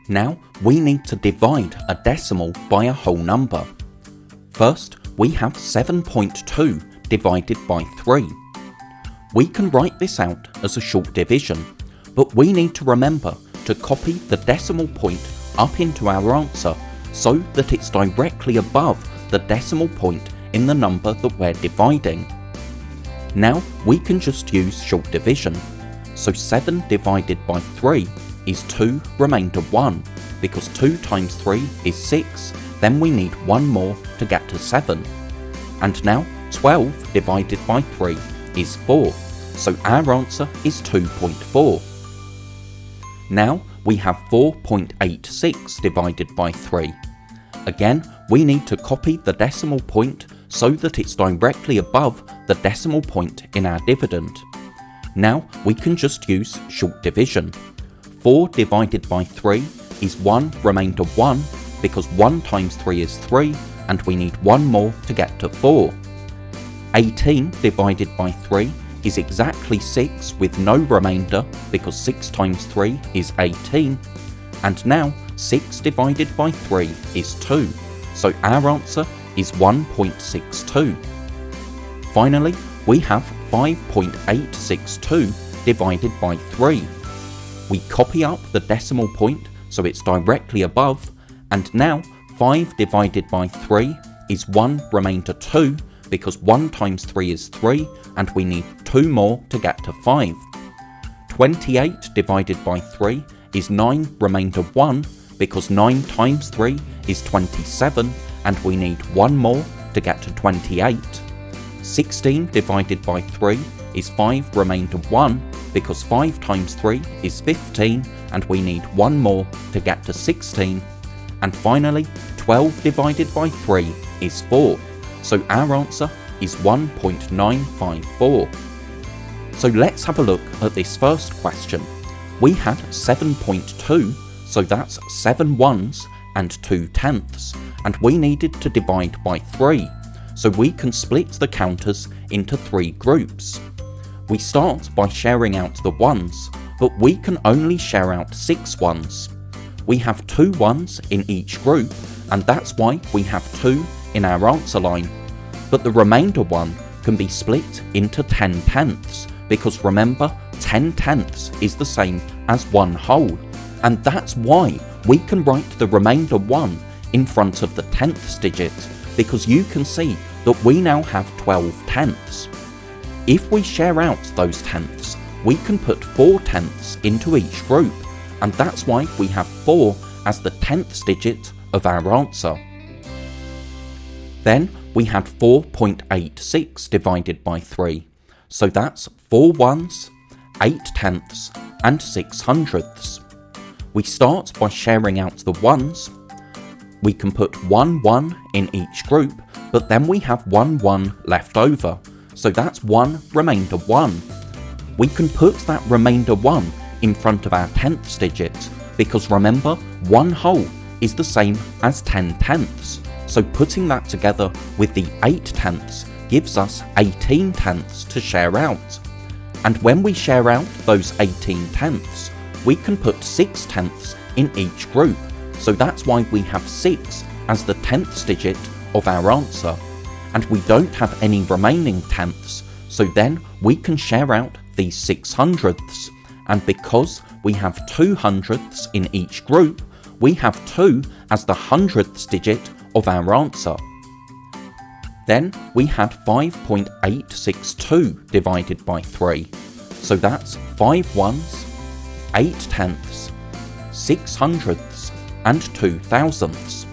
Now we need to divide a decimal by a whole number. First, we have 7.2 divided by 3. We can write this out as a short division, but we need to remember to copy the decimal point up into our answer so that it's directly above the decimal point in the number that we're dividing. Now we can just use short division, so 7 divided by 3 is 2 remainder 1, because 2 times 3 is 6, then we need 1 more to get to 7. And now 12 divided by 3 is 4, so our answer is 2.4. Now we have 4.86 divided by 3. Again, we need to copy the decimal point so that it's directly above the decimal point in our dividend. Now we can just use short division. 4 divided by 3 is 1 remainder 1, because 1 times 3 is 3, and we need 1 more to get to 4. 18 divided by 3 is exactly 6 with no remainder, because 6 times 3 is 18. And now 6 divided by 3 is 2, so our answer is 1.62. Finally, we have 5.862 divided by 3. We copy up the decimal point so it's directly above, and now 5 divided by 3 is 1 remainder 2, because 1 times 3 is 3, and we need 2 more to get to 5. 28 divided by 3 is 9 remainder 1, because 9 times 3 is 27, and we need 1 more to get to 28. 16 divided by 3 is 5 remainder 1, because 5 times 3 is 15, and we need 1 more to get to 16. And finally, 12 divided by 3 is 4, so our answer is 1.954. So let's have a look at this first question. We had 7.2, so that's 7 ones and 2 tenths, and we needed to divide by 3, so we can split the counters into 3 groups. We start by sharing out the ones, but we can only share out 6 ones. We have 2 ones in each group, and that's why we have 2 in our answer line. But the remainder 1 can be split into 10 tenths, because remember, 10 tenths is the same as 1 whole, and that's why we can write the remainder 1 in front of the tenths digit, because you can see that we now have 12 tenths. If we share out those tenths, we can put 4 tenths into each group, and that's why we have 4 as the tenths digit of our answer. Then we had 4.86 divided by 3, so that's 4 ones, 8 tenths, and 6 hundredths. We start by sharing out the ones. We can put 1 1 in each group, but then we have 1 1 left over, so that's 1 remainder 1. We can put that remainder 1 in front of our tenths digit, because remember, 1 whole is the same as 10 tenths, so putting that together with the 8 tenths gives us 18 tenths to share out. And when we share out those 18 tenths, we can put 6 tenths in each group, so that's why we have 6 as the tenths digit of our answer. And we don't have any remaining tenths, so then we can share out these 6 hundredths, and because we have 2 hundredths in each group, we have 2 as the hundredths digit of our answer. Then we had 5.862 divided by 3, so that's 5 ones, 8 tenths, 6 hundredths, and 2 thousandths.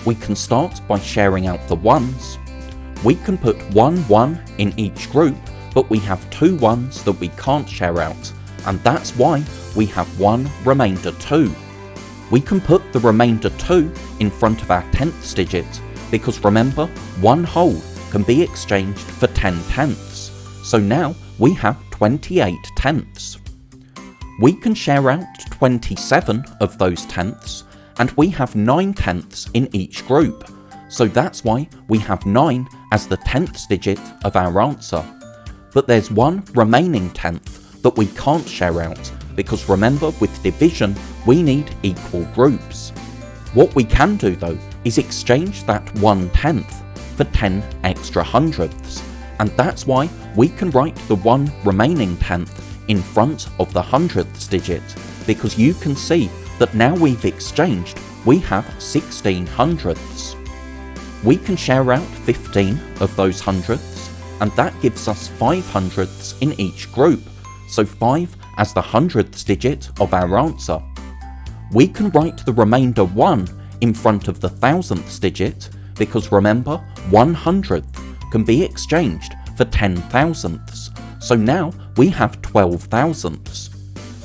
We can start by sharing out the ones. We can put 1 1 in each group, but we have 2 ones that we can't share out, and that's why we have 1 remainder 2. We can put the remainder 2 in front of our tenths digit, because remember, 1 whole can be exchanged for 10 tenths, so now we have 28 tenths. We can share out 27 of those tenths, and we have 9 tenths in each group, so that's why we have 9 as the tenths digit of our answer. But there's 1 remaining tenth that we can't share out, because remember, with division we need equal groups. What we can do though is exchange that 1/10 for 10 extra hundredths, and that's why we can write the one remaining tenth in front of the hundredths digit, because you can see that now we've exchanged, we have 16 hundredths. We can share out 15 of those hundredths, and that gives us 5 hundredths in each group, so 5 as the hundredths digit of our answer. We can write the remainder 1 in front of the thousandths digit, because remember, 1/100th can be exchanged for 10 thousandths, so now we have 12 thousandths.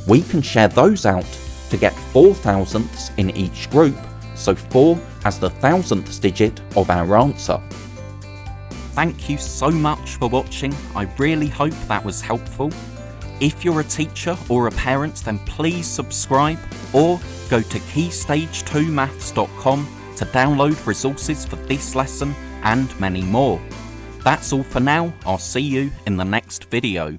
We can share those out to get 4 thousandths in each group, so 4 as the thousandths digit of our answer. Thank you so much for watching, I really hope that was helpful. If you're a teacher or a parent, then please subscribe or go to keystage2maths.com to download resources for this lesson and many more. That's all for now, I'll see you in the next video.